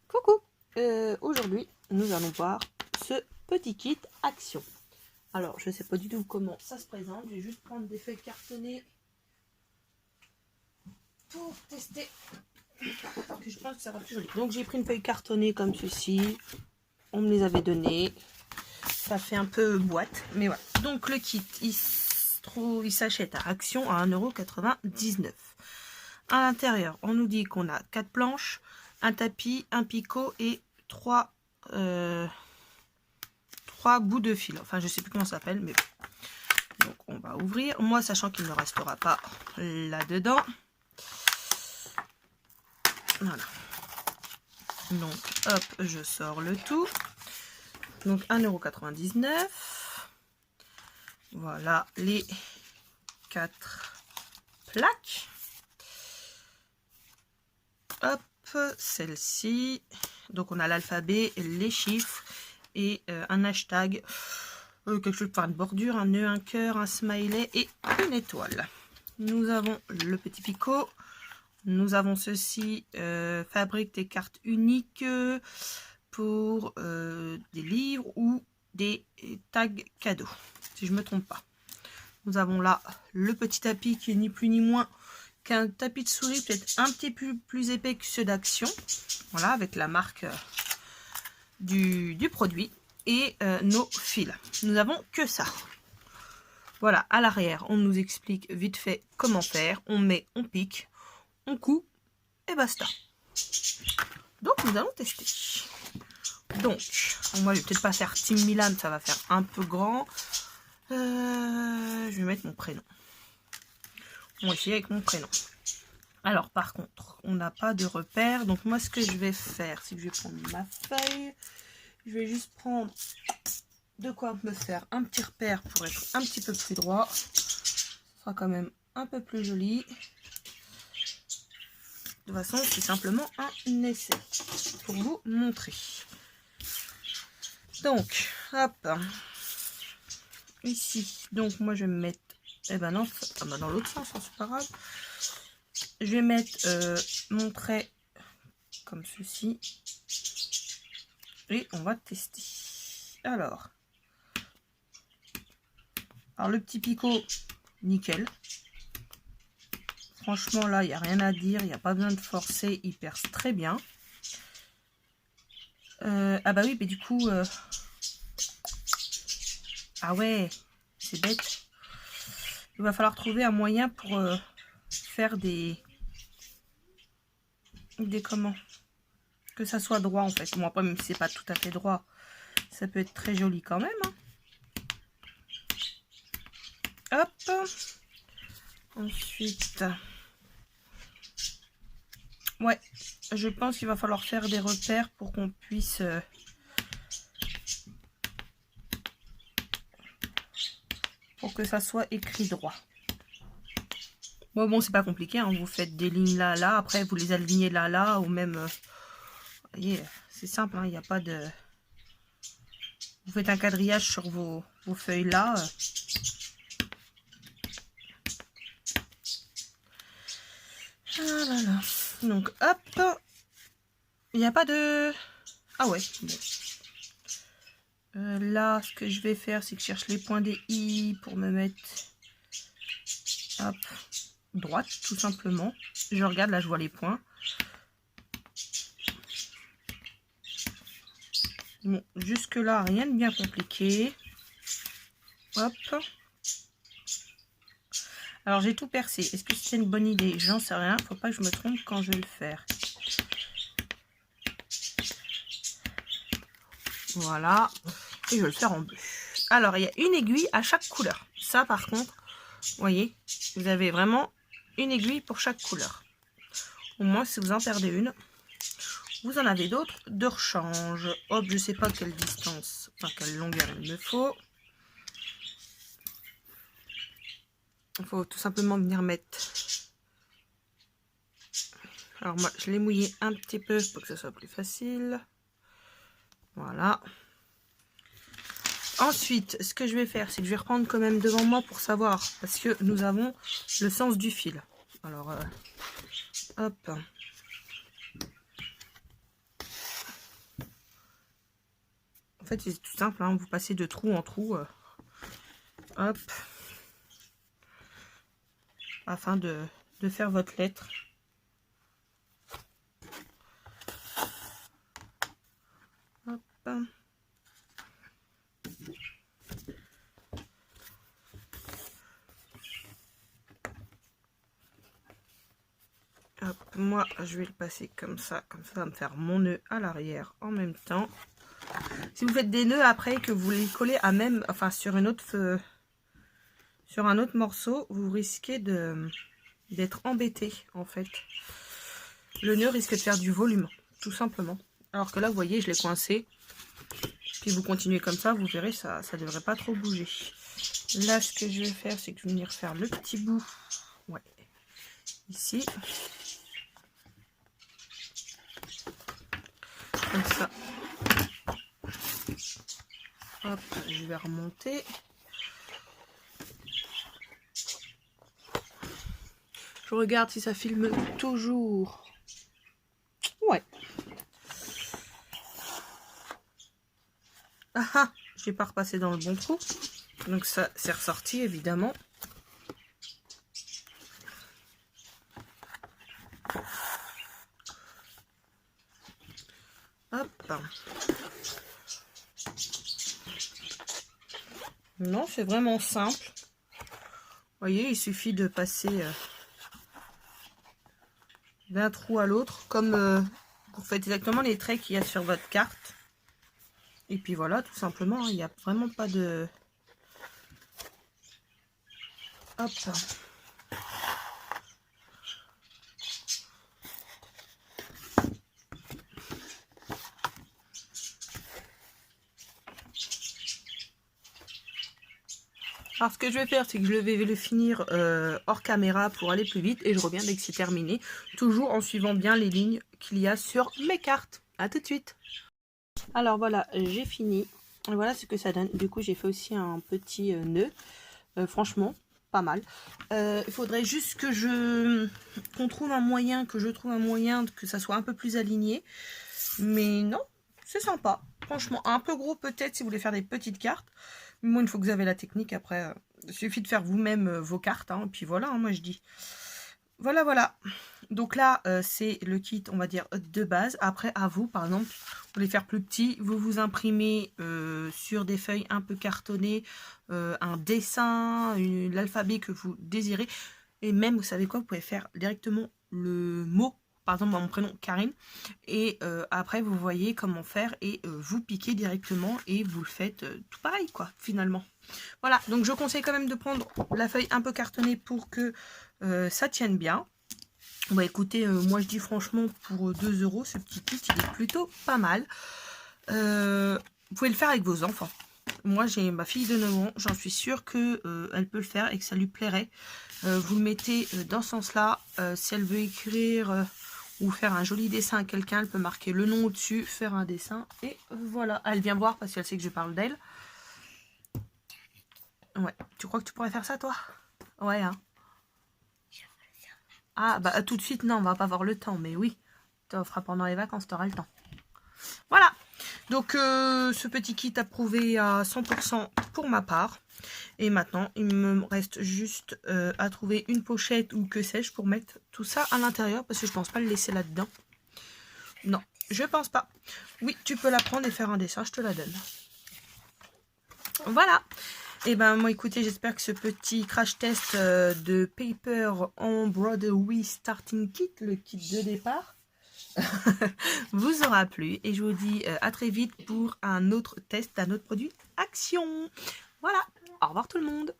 Coucou, aujourd'hui nous allons voir ce petit kit action. Alors je sais pas du tout comment ça se présente, je vais juste prendre des feuilles cartonnées pour tester, que je pense que ça va plus joli. Donc j'ai pris une feuille cartonnée comme ceci, on me les avait données, ça fait un peu boîte, mais voilà. Donc le kit il s'achète à Action à 1,99 €. À l'intérieur on nous dit qu'on a 4 planches, un tapis, un picot et 3 bouts de fil. Enfin, je sais plus comment ça s'appelle, mais bon. Donc, on va ouvrir. Moi, sachant qu'il ne restera pas là-dedans. Voilà. Donc, hop, je sors le tout. Donc, 1,99 €. Voilà les 4 plaques. Hop, celle-ci. Donc, on a l'alphabet, les chiffres et un hashtag, quelque chose pour une bordure, un nœud, un cœur, un smiley et une étoile. Nous avons le petit picot. Nous avons ceci, fabrique des cartes uniques pour des livres ou des tags cadeaux, si je ne me trompe pas. Nous avons là le petit tapis qui est ni plus ni moins qu'un tapis de souris, peut-être un petit peu plus épais que ceux d'Action. Voilà, avec la marque du produit et nos fils. Nous avons que ça. Voilà, à l'arrière, on nous explique vite fait comment faire. On met, on pique, on coud et basta. Donc, nous allons tester. Donc, moi, je vais peut-être pas faire Team Milan, ça va faire un peu grand. Je vais mettre mon prénom. On va essayer avec mon prénom. Alors, par contre, on n'a pas de repère. Donc, moi, ce que je vais faire, c'est que je vais prendre ma feuille. Je vais juste prendre de quoi me faire un petit repère pour être un petit peu plus droit. Ce sera quand même un peu plus joli. De toute façon, c'est simplement un essai pour vous montrer. Donc, hop. Ici, donc moi je vais me mettre... Eh ben non, dans l'autre sens, c'est pas grave. Je vais mettre mon trait comme ceci. Et on va tester. Alors le petit picot, nickel. Franchement, là, il n'y a rien à dire. Il n'y a pas besoin de forcer. Il perce très bien. Ah bah oui, mais du coup... Ah ouais, c'est bête. Il va falloir trouver un moyen pour faire des comment, que ça soit droit en fait. Bon, après, même si c'est pas tout à fait droit, ça peut être très joli quand même. Hein. Hop. Ensuite, ouais, je pense qu'il va falloir faire des repères pour qu'on puisse pour que ça soit écrit droit. Bon, c'est pas compliqué, hein. Vous faites des lignes là, après vous les alignez là, ou même, vous voyez, c'est simple, hein. Il n'y a pas de... Vous faites un quadrillage sur vos feuilles là. Voilà. Donc, hop. Il n'y a pas de... Ah ouais, bon. Là, ce que je vais faire, c'est que je cherche les points des i pour me mettre... Hop. Droite, tout simplement. Je regarde, là, je vois les points. Bon, jusque là, rien de bien compliqué. Hop. Alors, j'ai tout percé. Est-ce que c'est une bonne idée? J'en sais rien. Faut pas que je me trompe quand je vais le faire. Voilà. Et je vais le faire en bleu. Alors, il y a une aiguille à chaque couleur. Ça, par contre, vous voyez, vous avez vraiment une aiguille pour chaque couleur. Au moins, si vous en perdez une, vous en avez d'autres de rechange. Hop, je sais pas quelle distance, enfin quelle longueur il me faut. Il faut tout simplement venir mettre. Alors moi, je l'ai mouillé un petit peu pour que ce soit plus facile. Voilà. Ensuite, ce que je vais faire, c'est que je vais reprendre quand même devant moi pour savoir, parce que nous avons le sens du fil. Alors, hop. fait, c'est tout simple, hein, vous passez de trou en trou, hop, afin de faire votre lettre. Hop. Hop, moi je vais le passer comme ça va me faire mon nœud à l'arrière en même temps. Si vous faites des nœuds après que vous les collez à même, enfin sur un autre morceau, vous risquez d'être embêté en fait. Le nœud risque de faire du volume, tout simplement. Alors que là, vous voyez, je l'ai coincé. Puis vous continuez comme ça, vous verrez, ça ne devrait pas trop bouger. Là, ce que je vais faire, c'est que je vais venir faire le petit bout. Ouais. Ici. Comme ça. Hop, je vais remonter. Je regarde si ça filme toujours. Ouais. Ah ah, j'ai pas repassé dans le bon trou. Donc ça, c'est ressorti évidemment. Hop. Non, c'est vraiment simple. Vous voyez, il suffit de passer d'un trou à l'autre, comme vous faites exactement les traits qu'il y a sur votre carte. Et puis voilà, tout simplement, il n'y a vraiment pas de... Hop. Alors ce que je vais faire, c'est que je vais le finir hors caméra pour aller plus vite. Et je reviens dès que c'est terminé. Toujours en suivant bien les lignes qu'il y a sur mes cartes. A tout de suite. Alors voilà, j'ai fini. Voilà ce que ça donne. Du coup, j'ai fait aussi un petit nœud. Franchement, pas mal. Il faudrait juste que qu'on trouve un moyen, que ça soit un peu plus aligné. Mais non, c'est sympa. Franchement, un peu gros peut-être si vous voulez faire des petites cartes. Moi, une fois que vous avez la technique, après, il suffit de faire vous-même vos cartes. Hein, et puis voilà, hein, moi je dis. Voilà, voilà. Donc là, c'est le kit, on va dire, de base. Après, à vous, par exemple, vous voulez faire plus petit, vous vous imprimez sur des feuilles un peu cartonnées, un dessin, l'alphabet que vous désirez. Et même, vous savez quoi, vous pouvez faire directement le mot, par exemple, mon prénom, Karine. Et après, vous voyez comment faire et vous piquez directement et vous le faites tout pareil, quoi, finalement. Voilà, donc je conseille quand même de prendre la feuille un peu cartonnée pour que ça tienne bien. Bah écoutez, moi je dis franchement pour 2 €, ce petit kit il est plutôt pas mal. Vous pouvez le faire avec vos enfants. Moi j'ai ma fille de 9 ans, j'en suis sûre que elle peut le faire et que ça lui plairait. Vous le mettez dans ce sens-là. Si elle veut écrire ou faire un joli dessin à quelqu'un, elle peut marquer le nom au-dessus, faire un dessin et voilà. Elle vient voir parce qu'elle sait que je parle d'elle. Ouais, tu crois que tu pourrais faire ça toi? Ouais, hein. Ah, bah tout de suite, non, on va pas avoir le temps, mais oui, tu en feras pendant les vacances, tu auras le temps. Voilà, donc ce petit kit approuvé à 100% pour ma part. Et maintenant, il me reste juste à trouver une pochette ou que sais-je pour mettre tout ça à l'intérieur, parce que je pense pas le laisser là-dedans. Non, je pense pas. Oui, tu peux la prendre et faire un dessin, je te la donne. Voilà. Et ben moi écoutez, j'espère que ce petit crash test de Paper Embroidery Starting Kit, le kit de départ, vous aura plu. Et je vous dis à très vite pour un autre test d'un autre produit Action. Voilà, au revoir tout le monde.